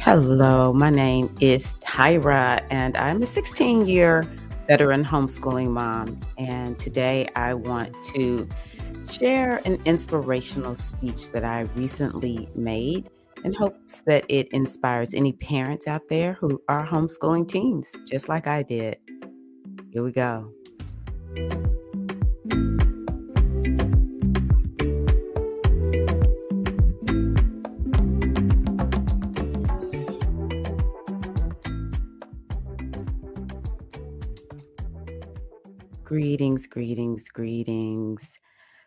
Hello, my name is Tyra, and I'm a 16-year veteran homeschooling mom. And today I want to share an inspirational speech that I recently made in hopes that it inspires any parents out there who are homeschooling teens, just like I did. Here we go. Greetings, greetings, greetings.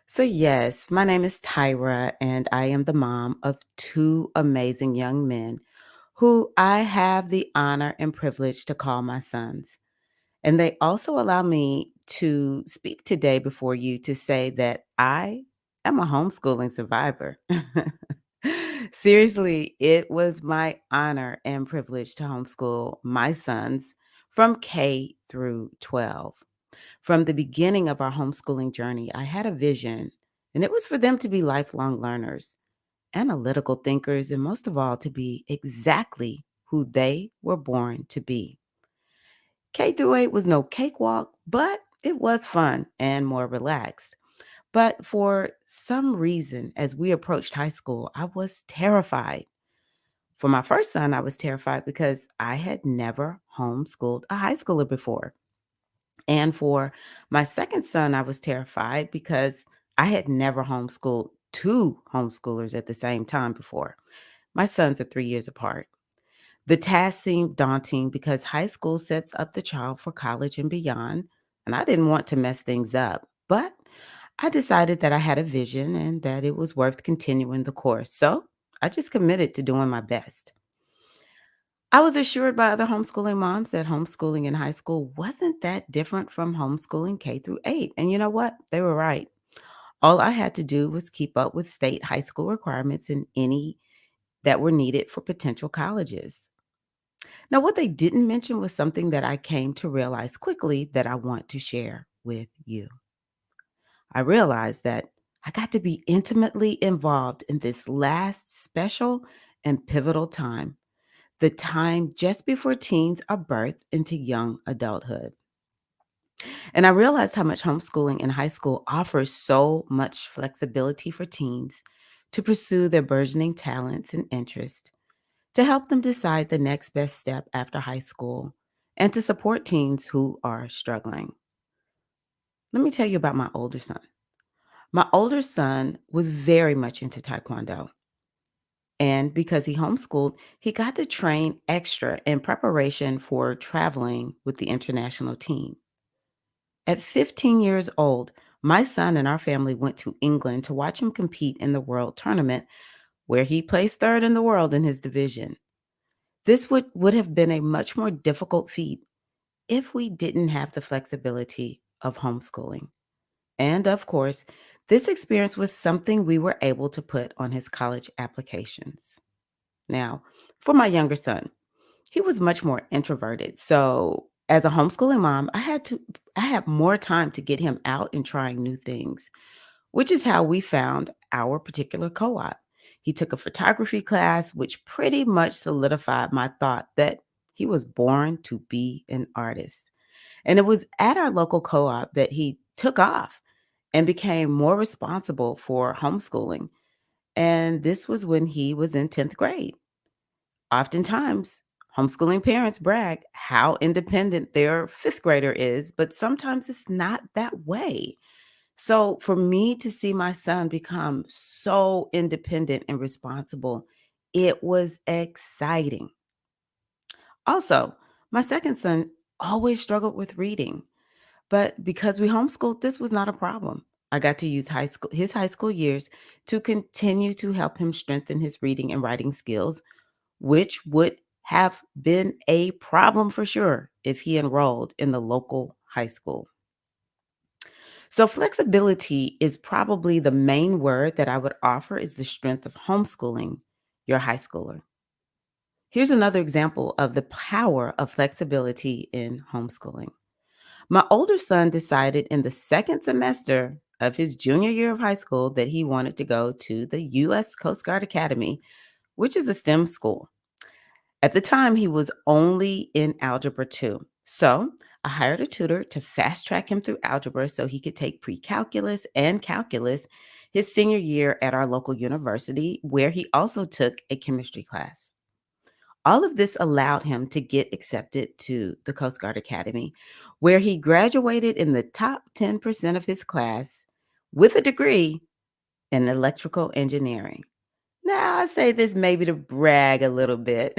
So, yes, my name is Tyra, and I am the mom of two amazing young men who I have the honor and privilege to call my sons. And they also allow me to speak today before you to say that I am a homeschooling survivor. Seriously, it was my honor and privilege to homeschool my sons from K through 12. From the beginning of our homeschooling journey, I had a vision, and it was for them to be lifelong learners, analytical thinkers, and most of all, to be exactly who they were born to be. K through 8 was no cakewalk, but it was fun and more relaxed. But for some reason, as we approached high school, I was terrified. For my first son, I was terrified because I had never homeschooled a high schooler before. And for my second son, I was terrified because I had never homeschooled two homeschoolers at the same time before. My sons are 3 years apart. The task seemed daunting because high school sets up the child for college and beyond, and I didn't want to mess things up. But I decided that I had a vision and that it was worth continuing the course. So I just committed to doing my best. I was assured by other homeschooling moms that homeschooling in high school wasn't that different from homeschooling K through 8. And you know what? They were right. All I had to do was keep up with state high school requirements and any that were needed for potential colleges. Now, what they didn't mention was something that I came to realize quickly that I want to share with you. I realized that I got to be intimately involved in this last special and pivotal time, the time just before teens are birthed into young adulthood. And I realized how much homeschooling in high school offers so much flexibility for teens to pursue their burgeoning talents and interests, to help them decide the next best step after high school, and to support teens who are struggling. Let me tell you about my older son. My older son was very much into Taekwondo. And because he homeschooled, he got to train extra in preparation for traveling with the international team. At 15 years old, my son and our family went to England to watch him compete in the world tournament, where he placed third in the world in his division. This would have been a much more difficult feat if we didn't have the flexibility of homeschooling. And of course, this experience was something we were able to put on his college applications. Now, for my younger son, he was much more introverted. So, as a homeschooling mom, I had more time to get him out and trying new things, which is how we found our particular co-op. He took a photography class, which pretty much solidified my thought that he was born to be an artist. And it was at our local co-op that he took off and became more responsible for homeschooling. And this was when he was in 10th grade. Oftentimes, homeschooling parents brag how independent their fifth grader is, but sometimes it's not that way. So, for me to see my son become so independent and responsible, it was exciting. Also, my second son always struggled with reading, but because we homeschooled, this was not a problem. I got to use his high school years to continue to help him strengthen his reading and writing skills, which would have been a problem for sure if he enrolled in the local high school. So, flexibility is probably the main word that I would offer is the strength of homeschooling your high schooler. Here's another example of the power of flexibility in homeschooling. My older son decided in the second semester of his junior year of high school that he wanted to go to the U.S. Coast Guard Academy, which is a STEM school. At the time, he was only in Algebra 2. So I hired a tutor to fast track him through algebra so he could take pre calculus and calculus his senior year at our local university, where he also took a chemistry class. All of this allowed him to get accepted to the Coast Guard Academy, where he graduated in the top 10% of his class with a degree in electrical engineering. Now, I say this maybe to brag a little bit,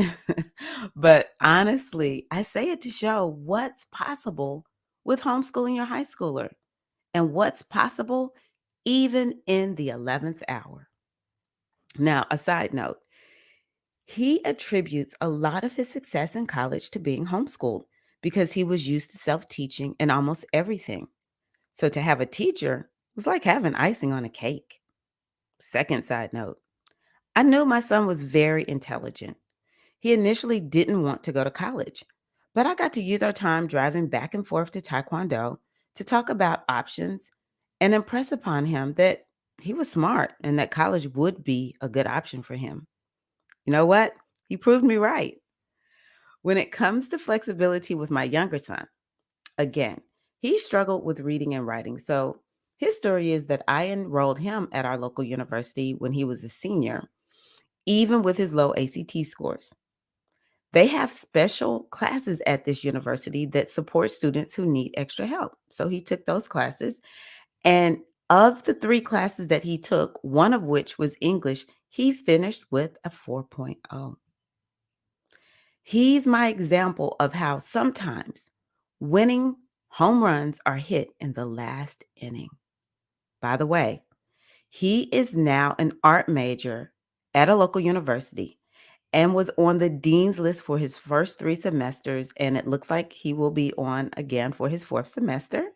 but honestly, I say it to show what's possible with homeschooling your high schooler and what's possible even in the 11th hour. Now, a side note, he attributes a lot of his success in college to being homeschooled because he was used to self teaching in almost everything. So to have a teacher was like having icing on a cake. Second side note, I knew my son was very intelligent. He initially didn't want to go to college, but I got to use our time driving back and forth to Taekwondo to talk about options and impress upon him that he was smart and that college would be a good option for him. You know what? He proved me right. When it comes to flexibility with my younger son, again, he struggled with reading and writing. So his story is that I enrolled him at our local university when he was a senior, even with his low ACT scores. They have special classes at this university that support students who need extra help. So he took those classes. And of the three classes that he took, one of which was English, he finished with a 4.0. He's my example of how sometimes winning home runs are hit in the last inning. By the way, he is now an art major at a local university and was on the dean's list for his first 3 semesters, and it looks like he will be on again for his 4th semester.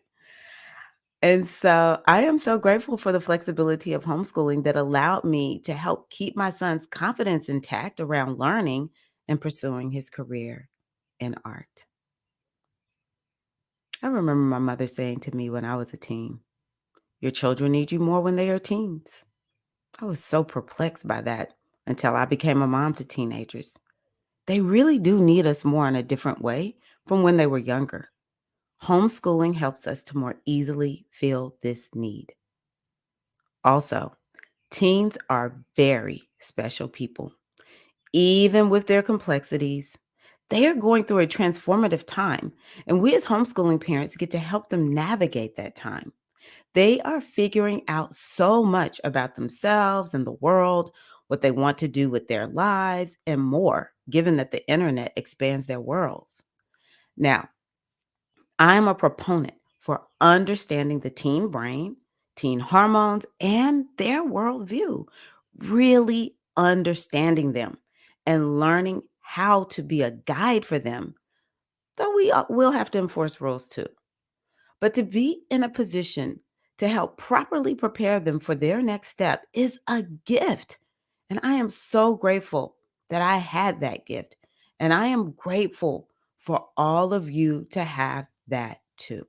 And so I am so grateful for the flexibility of homeschooling that allowed me to help keep my son's confidence intact around learning and pursuing his career in art. I remember my mother saying to me when I was a teen, "Your children need you more when they are teens." I was so perplexed by that until I became a mom to teenagers. They really do need us more in a different way from when they were younger. Homeschooling helps us to more easily feel this need. Also, teens are very special people. Even with their complexities, they are going through a transformative time, and we as homeschooling parents get to help them navigate that time. They are figuring out so much about themselves and the world, what they want to do with their lives, and more, given that the internet expands their worlds. Now, I'm a proponent for understanding the teen brain, teen hormones, and their worldview, really understanding them and learning how to be a guide for them, though we will have to enforce rules too. But to be in a position to help properly prepare them for their next step is a gift. And I am so grateful that I had that gift. And I am grateful for all of you to have that too.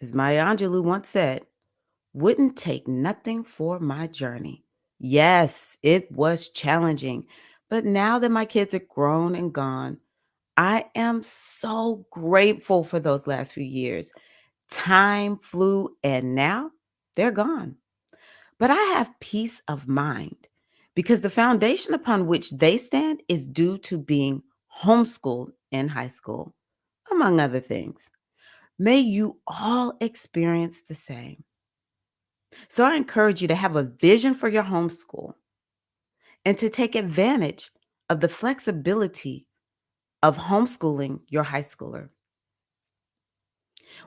As Maya Angelou once said, wouldn't take nothing for my journey. Yes, it was challenging. But now that my kids are grown and gone, I am so grateful for those last few years. Time flew and now they're gone. But I have peace of mind because the foundation upon which they stand is due to being homeschooled in high school, among other things. May you all experience the same. So I encourage you to have a vision for your homeschool and to take advantage of the flexibility of homeschooling your high schooler.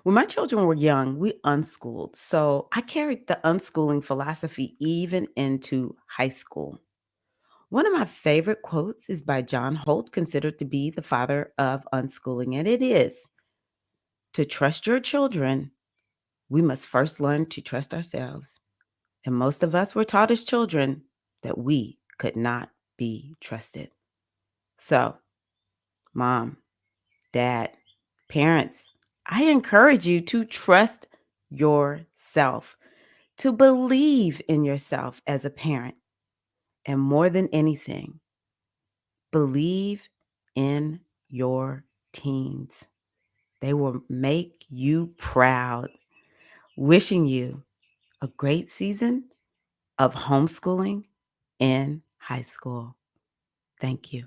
When my children were young, we unschooled. So I carried the unschooling philosophy even into high school. One of my favorite quotes is by John Holt, considered to be the father of unschooling, and it is, to trust your children, we must first learn to trust ourselves. And most of us were taught as children that we could not be trusted. So, mom, dad, parents, I encourage you to trust yourself, to believe in yourself as a parent. And more than anything, Believe in your teens. They will make you proud. Wishing you a great season of homeschooling in high school. Thank you.